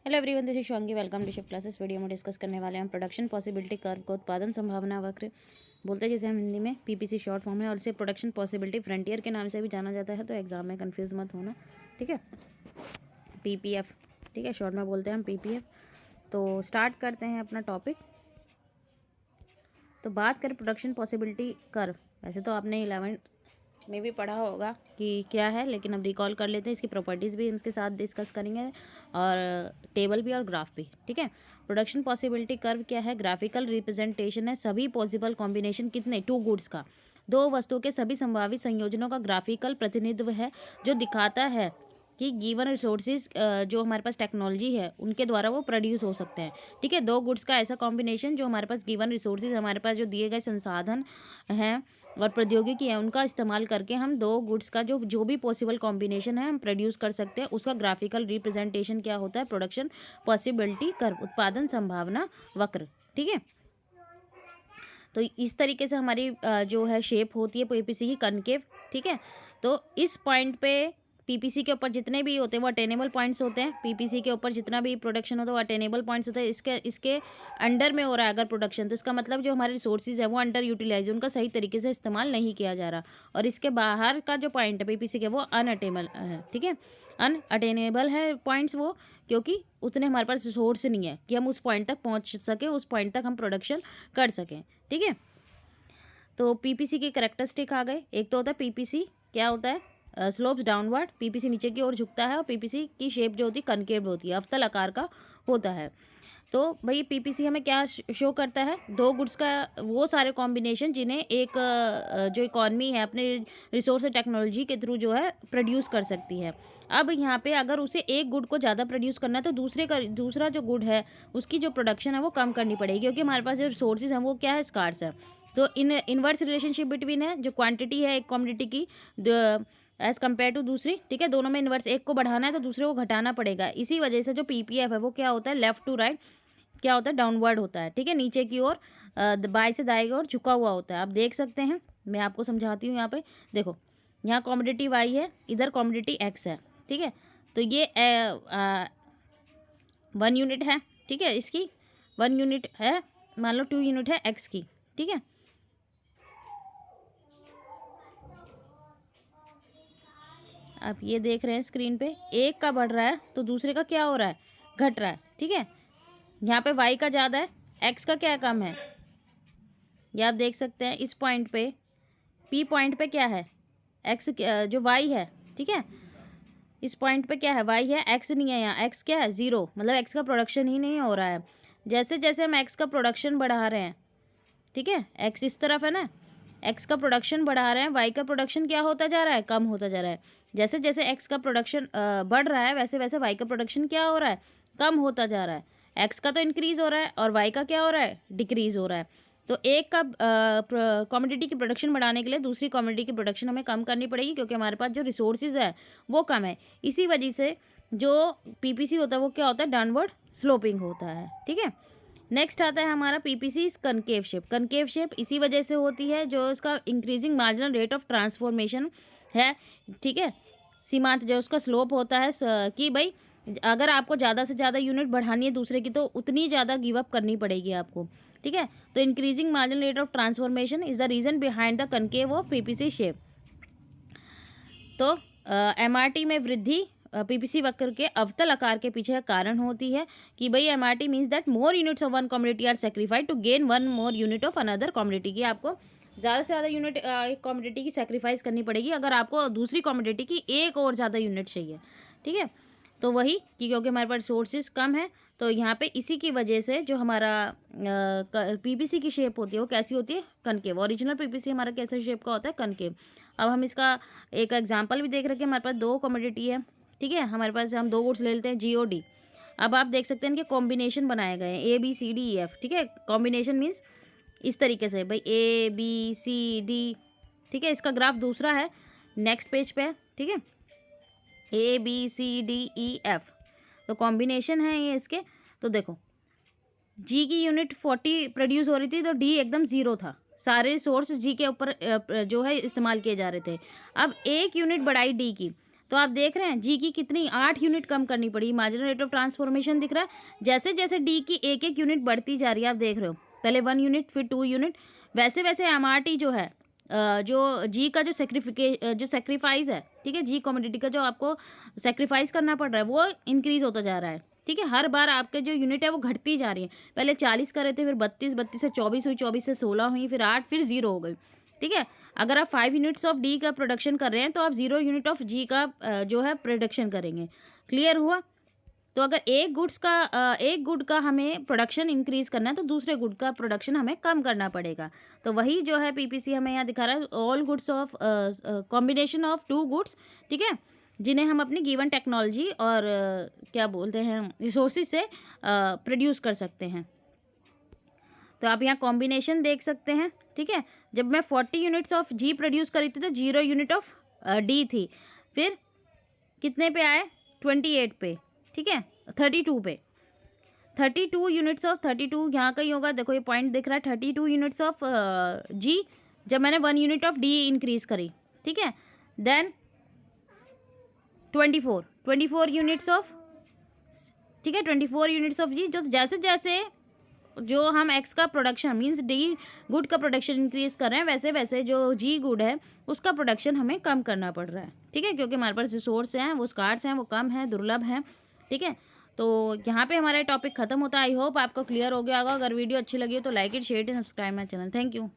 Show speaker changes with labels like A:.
A: Hello everyone, this is Shivangi. Welcome to shift classes. Video में discuss करने वाले हैं प्रोडक्शन पॉसिबिलिटी कर्व को, उत्पादन संभावना वक्र बोलते हैं जिसे हम हिंदी में पीपीसी शॉर्ट फॉर्म है, और इसे प्रोडक्शन पॉसिबिलिटी फ्रंटियर के नाम से भी जाना जाता है। तो एग्जाम में कंफ्यूज मत होना, ठीक है। पीपीएफ, ठीक है, शॉर्ट में बोलते हैं हम पीपीएफ। तो स्टार्ट करते हैं अपना टॉपिक। तो बात करें प्रोडक्शन पॉसिबिलिटी कर्व, वैसे तो आपने 11th में भी पढ़ा होगा कि क्या है, लेकिन अब रिकॉल कर लेते हैं। इसकी प्रॉपर्टीज़ भी इसके साथ डिस्कस करेंगे, और टेबल भी और ग्राफ भी, ठीक है। प्रोडक्शन पॉसिबिलिटी कर्व क्या है? ग्राफिकल रिप्रेजेंटेशन है सभी पॉसिबल कॉम्बिनेशन, कितने, टू गुड्स का, दो वस्तुओं के सभी संभावित संयोजनों का ग्राफिकल प्रतिनिधित्व है, जो दिखाता है कि गिवन रिसोर्सेज जो हमारे पास टेक्नोलॉजी है उनके द्वारा वो प्रोड्यूस हो सकते हैं, ठीक है। दो गुड्स का ऐसा कॉम्बिनेशन जो हमारे पास गिवन रिसोर्सेज, हमारे पास जो दिए गए संसाधन हैं और प्रौद्योगिकी है, उनका इस्तेमाल करके हम दो गुड्स का जो जो भी पॉसिबल कॉम्बिनेशन है हम प्रोड्यूस कर सकते हैं। उसका ग्राफिकल रिप्रेजेंटेशन क्या होता है? प्रोडक्शन पॉसिबिलिटी कर्व, उत्पादन संभावना वक्र, ठीक है। तो इस तरीके से हमारी जो है शेप होती है पीपीसी की, कनकेव, ठीक है। तो इस पॉइंट पे पीपीसी के ऊपर जितने भी होते हैं वो अटेनेबल पॉइंट्स होते हैं। पीपीसी के ऊपर जितना भी प्रोडक्शन होता है वो अटेनेबल पॉइंट्स होते हैं। इसके इसके अंडर में हो रहा है अगर प्रोडक्शन, तो इसका मतलब जो हमारे रिसोर्सेज है वो अंडर यूटिलाइज, उनका सही तरीके से इस्तेमाल नहीं किया जा रहा। और इसके बाहर का जो पॉइंट है पीपीसी के, वो अनअटेबल है, ठीक है। अनअटेनेबल है पॉइंट्स वो, क्योंकि उतने हमारे पास रिसोर्स नहीं है कि हम उस पॉइंट तक पहुंच सकें, उस पॉइंट तक हम प्रोडक्शन कर सकें, ठीक है। तो पीपीसी के करेक्टरिस्टिक आ गए। एक तो होता है पीपीसी, क्या होता है? स्लोप्स डाउनवर्ड, पीपीसी नीचे की ओर झुकता है, और पीपीसी की शेप जो होती है कनकेव होती है, अवतल आकार का होता है। तो भाई पीपीसी हमें क्या शो करता है? दो गुड्स का वो सारे कॉम्बिनेशन जिन्हें एक जो इकॉनमी है अपने रिसोर्स टेक्नोलॉजी के थ्रू जो है प्रोड्यूस कर सकती है। अब यहाँ पे अगर उसे एक गुड को ज़्यादा प्रोड्यूस करना है तो दूसरा जो गुड है उसकी जो प्रोडक्शन है वो कम करनी पड़ेगी, क्योंकि हमारे पास जो रिसोर्सेज हैं वो क्या है? स्कार्स है। तो इनवर्स रिलेशनशिप बिटवीन है जो क्वांटिटी है एक कम्युनिटी की एज कम्पेयर टू दूसरी, ठीक है। दोनों में इनवर्स, एक को बढ़ाना है तो दूसरे को घटाना पड़ेगा। इसी वजह से जो पीपीएफ है वो क्या होता है? लेफ्ट टू राइट क्या होता है? डाउनवर्ड होता है, ठीक है। नीचे की ओर बाएं से दाएं की ओर झुका हुआ होता है। आप देख सकते हैं, मैं आपको समझाती हूँ। यहाँ पे देखो, यहाँ कॉमोडिटी वाई है, इधर कॉमोडिटी एक्स है, ठीक है। तो ये 1 यूनिट है, ठीक है। इसकी 1 यूनिट है, मान लो 2 यूनिट है एक्स की, ठीक है। आप ये देख रहे हैं स्क्रीन पे, एक का बढ़ रहा है तो दूसरे का क्या हो रहा है? घट रहा है, ठीक है। यहाँ पे y का ज़्यादा है, x का क्या कम है? ये आप देख सकते हैं इस पॉइंट पे, p पॉइंट पे क्या है? x जो y है, ठीक है। इस पॉइंट पे क्या है? y है, x नहीं है। यहाँ x क्या है? 0, मतलब x का प्रोडक्शन ही नहीं हो रहा है। जैसे जैसे हम x का प्रोडक्शन बढ़ा रहे हैं, ठीक है, x इस तरफ है ना, x का प्रोडक्शन बढ़ा रहे हैं, y का प्रोडक्शन क्या होता जा रहा है? कम होता जा रहा है। जैसे जैसे x का प्रोडक्शन बढ़ रहा है वैसे वैसे y का प्रोडक्शन क्या हो रहा है? कम होता जा रहा है। x का तो इंक्रीज हो रहा है और y का क्या हो रहा है? डिक्रीज हो रहा है। तो एक का कमोडिटी की प्रोडक्शन बढ़ाने के लिए दूसरी कमोडिटी की प्रोडक्शन हमें कम करनी पड़ेगी, क्योंकि हमारे पास जो रिसोर्सेज है वो कम है। इसी वजह से जो पीपीसी होता है वो क्या होता है? डाउनवर्ड स्लोपिंग होता है, ठीक है। नेक्स्ट आता है हमारा PPC concave shape. Concave shape इसी वजह से होती है जो इसका increasing marginal rate of transformation है, ठीक है। सीमांत जो उसका स्लोप होता है कि भाई अगर आपको ज़्यादा से ज़्यादा यूनिट बढ़ानी है दूसरे की तो उतनी ज़्यादा गिव अप करनी पड़ेगी आपको, ठीक है। तो increasing marginal rate of transformation is the reason behind the concave of PPC shape. तो एमआरटी में वृद्धि पीपीसी वक्र के अवतल आकार के पीछे कारण होती है कि भाई MRT means that more units of one community are sacrificed to gain 1 more unit of another community की। आपको ज़्यादा से ज़्यादा यूनिट एक कम्युनिटी की सेक्रीफाइस करनी पड़ेगी अगर आपको दूसरी कम्युनिटी की एक और ज़्यादा यूनिट चाहिए, ठीक है। तो वही कि क्योंकि हमारे पास रिसोर्सेज कम है, तो यहाँ पे इसी की वजह से जो हमारा पीपीसी की शेप होती है वो कैसी होती है? कनकेव। ओरिजिनल पीपीसी हमारा कैसे शेप का होता है? कनकेव। अब हम इसका एक एग्जांपल भी देख रखे हैं। हमारे पास दो कमोडिटी है, ठीक है। हमारे पास हम दो गुड्स ले लेते हैं जी ओ डी। अब आप देख सकते हैं इनके कॉम्बिनेशन बनाए गए हैं A B C D E F, ठीक है। कॉम्बिनेशन मीन्स इस तरीके से भाई ए बी सी डी, ठीक है। इसका ग्राफ दूसरा है, नेक्स्ट पेज पे है, ठीक है। A B C D E F, तो कॉम्बिनेशन है ये इसके। तो देखो जी की यूनिट 40 प्रोड्यूस हो रही थी तो डी एकदम 0 था, सारे सोर्स जी के ऊपर जो है इस्तेमाल किए जा रहे थे। अब एक यूनिट बढ़ाई डी की तो आप देख रहे हैं जी की कितनी 8 यूनिट कम करनी पड़ी। मार्जिनल रेट ऑफ ट्रांसफॉर्मेशन दिख रहा है। जैसे जैसे डी की एक एक यूनिट बढ़ती जा रही है, आप देख रहे हो, पहले 1 यूनिट फिर 2 यूनिट, वैसे वैसे एमआरटी जो है जो जी का जो सेक्रीफाइस है, ठीक है, जी कमोडिटी का जो आपको सेक्रीफाइस करना पड़ रहा है वो इंक्रीज होता जा रहा है। ठीक है, हर बार आपके जो यूनिट है वो घटती जा रही है। पहले 40 कर रहे थे, फिर 32, 32 से 24 हुई, 24 से 16 हुई, फिर 8, फिर 0 हो गई। ठीक है, अगर आप 5 यूनिट्स ऑफ डी का प्रोडक्शन कर रहे हैं तो आप 0 यूनिट ऑफ जी का जो है प्रोडक्शन करेंगे। क्लियर हुआ? तो अगर एक गुड का हमें प्रोडक्शन इंक्रीज करना है तो दूसरे गुड का प्रोडक्शन हमें कम करना पड़ेगा। तो वही जो है पीपीसी हमें यहाँ दिखा रहा है, all goods of combination of 2 goods, ठीक है, जिन्हें हम अपनी गिवन टेक्नोलॉजी और क्या बोलते हैं रिसोर्सेज से प्रोड्यूस कर सकते हैं। तो आप यहाँ कॉम्बिनेशन देख सकते हैं। ठीक है, जब मैं 40 यूनिट्स ऑफ जी प्रोड्यूस करी थी तो 0 यूनिट ऑफ डी थी, फिर कितने पे आए, 28 पे, ठीक है, 32 पे, 32 यूनिट्स ऑफ 32 यहाँ का ही होगा, देखो ये पॉइंट दिख रहा है, 32 यूनिट्स ऑफ जी जब मैंने 1 यूनिट ऑफ डी इंक्रीज करी। ठीक है, देन 24 यूनिट्स ऑफ, ठीक है, 24 यूनिट्स ऑफ जी, जो जैसे जैसे जो हम एक्स का प्रोडक्शन मींस डी गुड का प्रोडक्शन इंक्रीज कर रहे हैं, वैसे वैसे जो जी गुड है उसका प्रोडक्शन हमें कम करना पड़ रहा है। ठीक है, क्योंकि हमारे पास रिसोर्स हैं, वो स्कार्स हैं, वो कम है, दुर्लभ हैं। ठीक है, तो यहाँ पे हमारा टॉपिक खत्म होता है। आई होप आपको क्लियर हो गया होगा। अगर वीडियो अच्छी लगी हो तो like it, share and subscribe my channel. Thank you.